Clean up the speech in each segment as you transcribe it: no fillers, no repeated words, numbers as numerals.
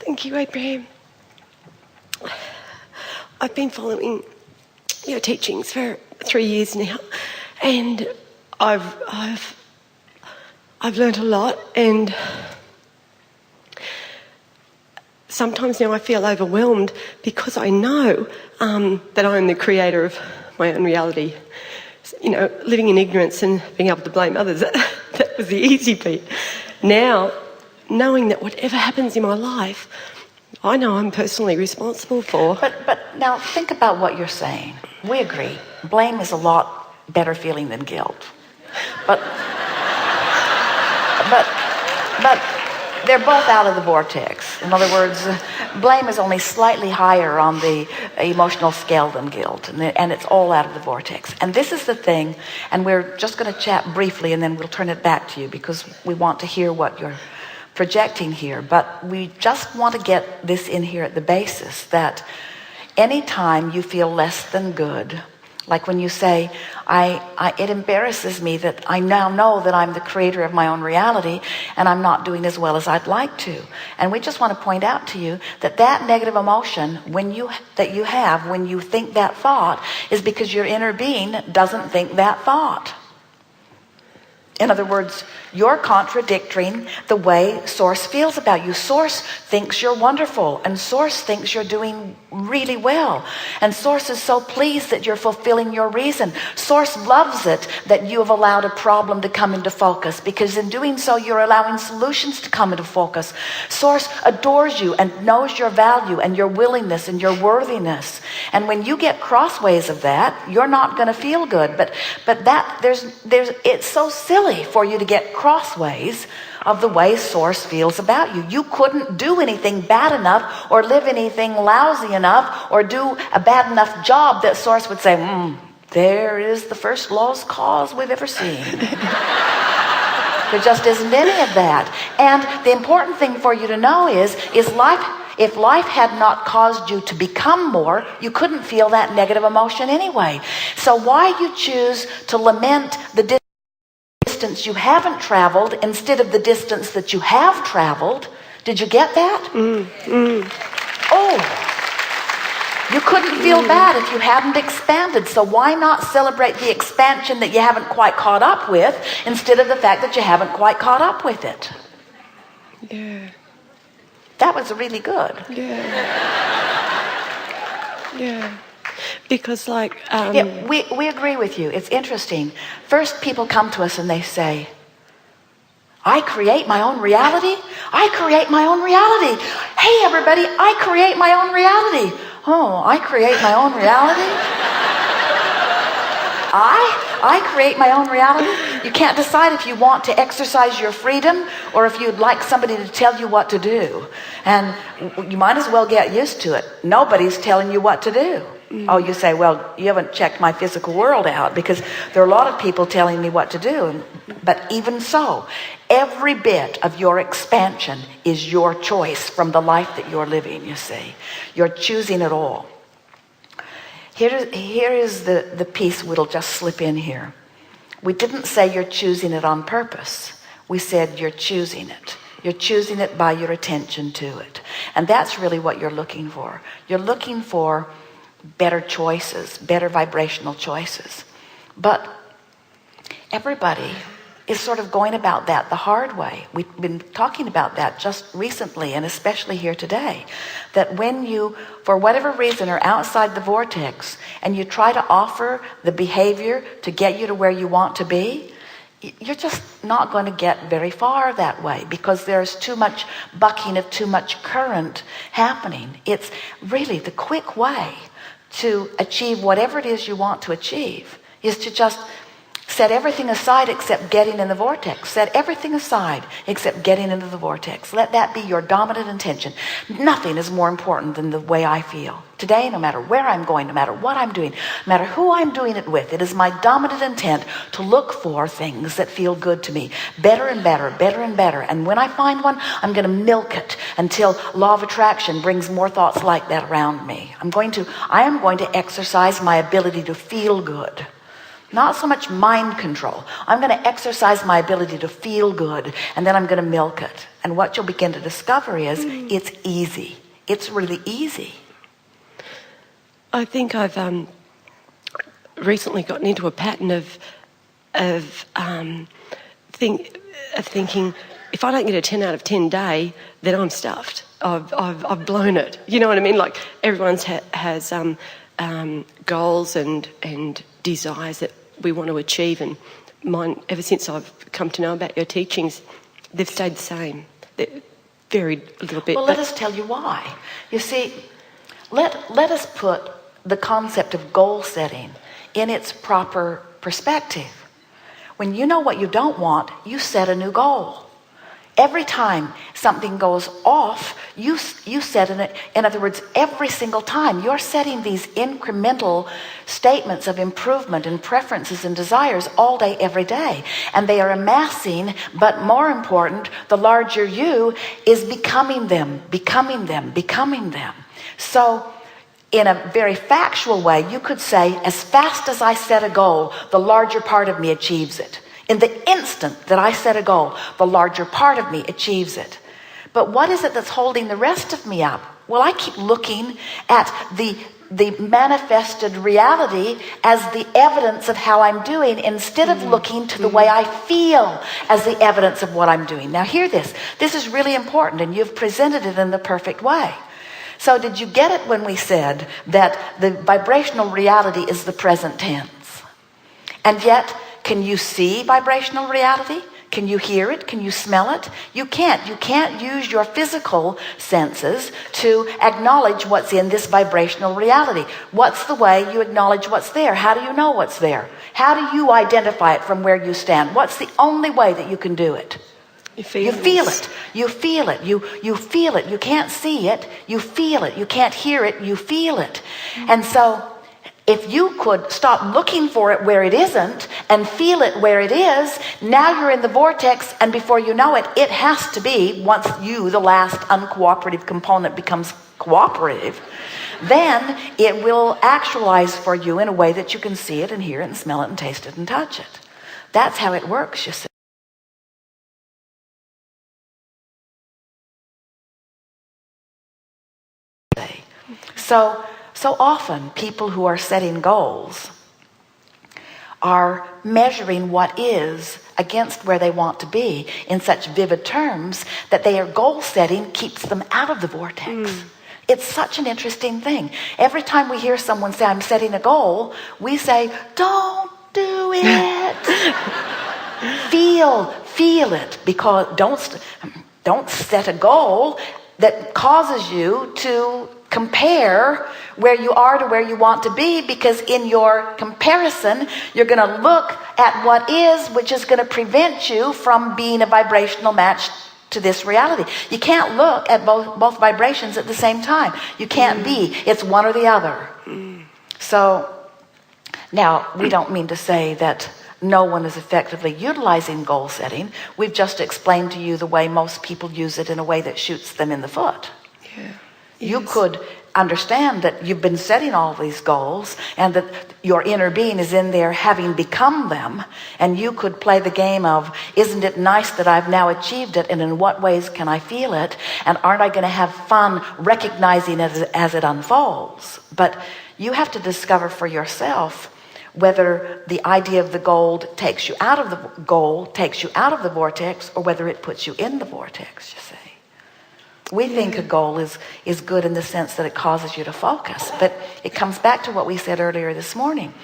Thank you, Abraham. I've been following your teachings for 3 years now, and I've learnt a lot, and sometimes now I feel overwhelmed because I know that I'm the creator of my own reality. You know, living in ignorance and being able to blame others, that was the easy bit. Now, knowing that whatever happens in my life, I know I'm personally responsible for. But now think about what you're saying. We agree. Blame is a lot better feeling than guilt. But they're both out of the vortex. In other words, blame is only slightly higher on the emotional scale than guilt, and it's all out of the vortex. And this is the thing, and we're just going to chat briefly, and then we'll turn it back to you because we want to hear what you're projecting here. But we just want to get this in here at the basis that anytime you feel less than good, like when you say, it embarrasses me that I now know that I'm the creator of my own reality and I'm not doing as well as I'd like to. And we just want to point out to you that that negative emotion that you have when you think that thought is because your inner being doesn't think that thought. In other words, you're contradicting the way Source feels about you. Source thinks you're wonderful, and Source thinks you're doing really well. And Source is so pleased that you're fulfilling your reason. Source loves it that you have allowed a problem to come into focus, because in doing so, you're allowing solutions to come into focus. Source adores you and knows your value and your willingness and your worthiness. And when you get crossways of that, you're not going to feel good. But that it's so silly for you to get crossways of the way Source feels about you. You couldn't do anything bad enough or live anything lousy enough or do a bad enough job that Source would say, there is the first lost cause we've ever seen. There just isn't any of that. And the important thing for you to know is life. If life had not caused you to become more, you couldn't feel that negative emotion anyway. So why you choose to lament the distance you haven't traveled instead of the distance that you have traveled? Did you get that? Oh, you couldn't feel bad if you hadn't expanded. So why not celebrate the expansion that you haven't quite caught up with instead of the fact that you haven't quite caught up with it? Yeah. That was really good. Yeah. Because we agree with you. It's interesting. First, people come to us and they say, I create my own reality. I create my own reality. Hey, everybody, I create my own reality. Oh, I create my own reality? I create my own reality? You can't decide if you want to exercise your freedom or if you'd like somebody to tell you what to do. And you might as well get used to it. Nobody's telling you what to do. Oh, you say, well, you haven't checked my physical world out, because there are a lot of people telling me what to do. But even so, every bit of your expansion is your choice from the life that you're living, you see. You're choosing it all. Here is the piece that'll just slip in here. We didn't say you're choosing it on purpose. We said you're choosing it. You're choosing it by your attention to it. And that's really what you're looking for. You're looking for better choices, better vibrational choices. But everybody is sort of going about that the hard way. We've been talking about that just recently, and especially here today, that when you, for whatever reason, are outside the vortex and you try to offer the behavior to get you to where you want to be, you're just not going to get very far that way, because there's too much bucking of too much current happening. It's really the quick way to achieve whatever it is you want to achieve is to just set everything aside except getting in the vortex. Set everything aside except getting into the vortex. Let that be your dominant intention. Nothing is more important than the way I feel. Today, no matter where I'm going, no matter what I'm doing, no matter who I'm doing it with, it is my dominant intent to look for things that feel good to me. Better and better, better and better. And when I find one, I'm going to milk it until law of attraction brings more thoughts like that around me. I am going to exercise my ability to feel good. Not so much mind control. I'm going to exercise my ability to feel good, and then I'm going to milk it. And what you'll begin to discover is it's easy. It's really easy. I think I've recently gotten into a pattern of thinking, if I don't get a 10 out of 10 day, then I'm stuffed. I've blown it. You know what I mean? Like everyone's has goals and desires that we want to achieve, and mine, ever since I've come to know about your teachings, they've stayed the same. They're varied a little bit. Well, let us tell you why. You see, let us put the concept of goal setting in its proper perspective. When you know what you don't want, you set a new goal. Every time something goes off, you set it. In other words, every single time you're setting these incremental statements of improvement and preferences and desires all day, every day. And they are amassing, but more important, the larger you is becoming them. So in a very factual way, you could say, as fast as I set a goal, the larger part of me achieves it. In the instant that I set a goal, the larger part of me achieves it. But what is it that's holding the rest of me up? Well, I keep looking at the manifested reality as the evidence of how I'm doing, instead of looking to the way I feel as the evidence of what I'm doing. Now hear this. This is really important, and you've presented it in the perfect way. So did you get it when we said that the vibrational reality is the present tense? And yet, can you see vibrational reality? Can you hear it? Can you smell it? You can't. You can't use your physical senses to acknowledge what's in this vibrational reality. What's the way you acknowledge what's there? How do you know what's there? How do you identify it from where you stand? What's the only way that you can do it? You feel it. You feel it. You feel it. You can't see it. You feel it. You can't hear it. You feel it. And so if you could stop looking for it where it isn't and feel it where it is, now you're in the vortex, and before you know it, it has to be, once you, the last uncooperative component, becomes cooperative, then it will actualize for you in a way that you can see it and hear it and smell it and taste it and touch it. That's how it works, you see. So often people who are setting goals are measuring what is against where they want to be in such vivid terms that their goal setting keeps them out of the vortex. It's such an interesting thing. Every time we hear someone say, I'm setting a goal, we say, don't do it. Feel it, because don't set a goal that causes you to compare where you are to where you want to be, because in your comparison you're going to look at what is, which is going to prevent you from being a vibrational match to this reality. You can't look at both vibrations at the same time. You can't be. It's one or the other. So now, we don't mean to say that no one is effectively utilizing goal setting. We've just explained to you the way most people use it, in a way that shoots them in the foot. Yeah. You could understand that you've been setting all these goals, and that your inner being is in there having become them, and you could play the game of, isn't it nice that I've now achieved it, and in what ways can I feel it, and aren't I going to have fun recognizing it as it unfolds? But you have to discover for yourself whether the idea of the goal takes you out of the vortex, or whether it puts you in the vortex, you see. We think a goal is good in the sense that it causes you to focus, but it comes back to what we said earlier this morning.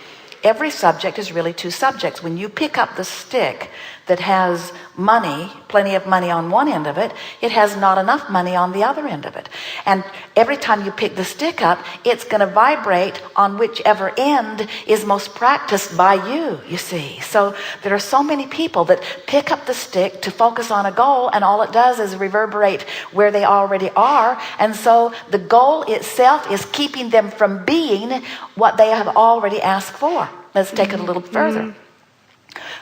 Every subject is really two subjects. When you pick up the stick that has money, plenty of money on one end of it, it has not enough money on the other end of it. And every time you pick the stick up, it's going to vibrate on whichever end is most practiced by you, you see. So there are so many people that pick up the stick to focus on a goal, and all it does is reverberate where they already are. And so the goal itself is keeping them from being what they have already asked for. Let's take it a little further.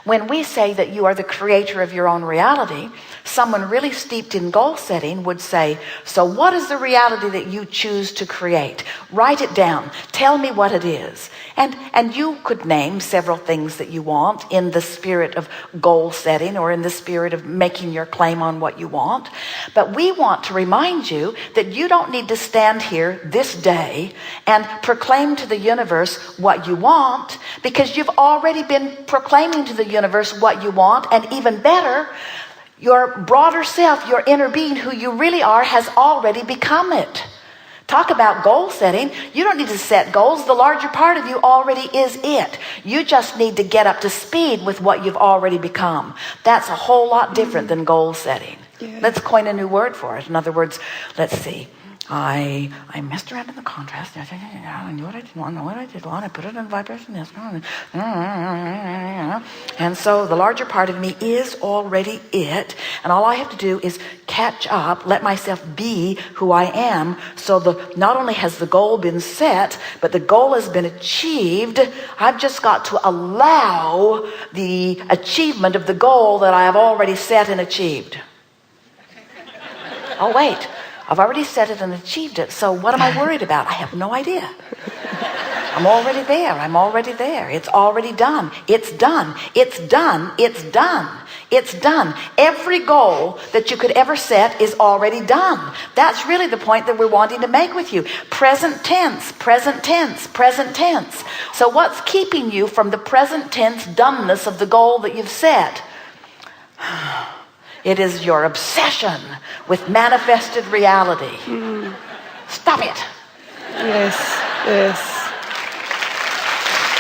When we say that you are the creator of your own reality, someone really steeped in goal setting would say, so what is the reality that you choose to create? Write it down. Tell me what it is. And you could name several things that you want in the spirit of goal setting or in the spirit of making your claim on what you want. But we want to remind you that you don't need to stand here this day and proclaim to the universe what you want, because you've already been proclaiming to the universe what you want, and even better, your broader self, your inner being, who you really are, has already become it. Talk about goal setting. You don't need to set goals. The larger part of you already is it. You just need to get up to speed with what you've already become. That's a whole lot different than goal setting. Yeah. Let's coin a new word for it. In other words, let's see. I messed around in the contrast. I knew what I didn't want. I know what I did want. I put it in vibration. And so the larger part of me is already it. And all I have to do is catch up, let myself be who I am. So not only has the goal been set, but the goal has been achieved. I've just got to allow the achievement of the goal that I have already set and achieved. Oh, wait. I've already set it and achieved it. So what am I worried about? I have no idea. I'm already there. I'm already there. It's already done. It's done. It's done. It's done. It's done. Every goal that you could ever set is already done. That's really the point that we're wanting to make with you. Present tense, present tense, present tense. So what's keeping you from the present tense doneness of the goal that you've set? It is your obsession with manifested reality. Stop it. Yes, yes.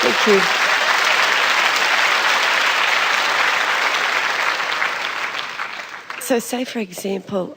Thank you. So say, for example,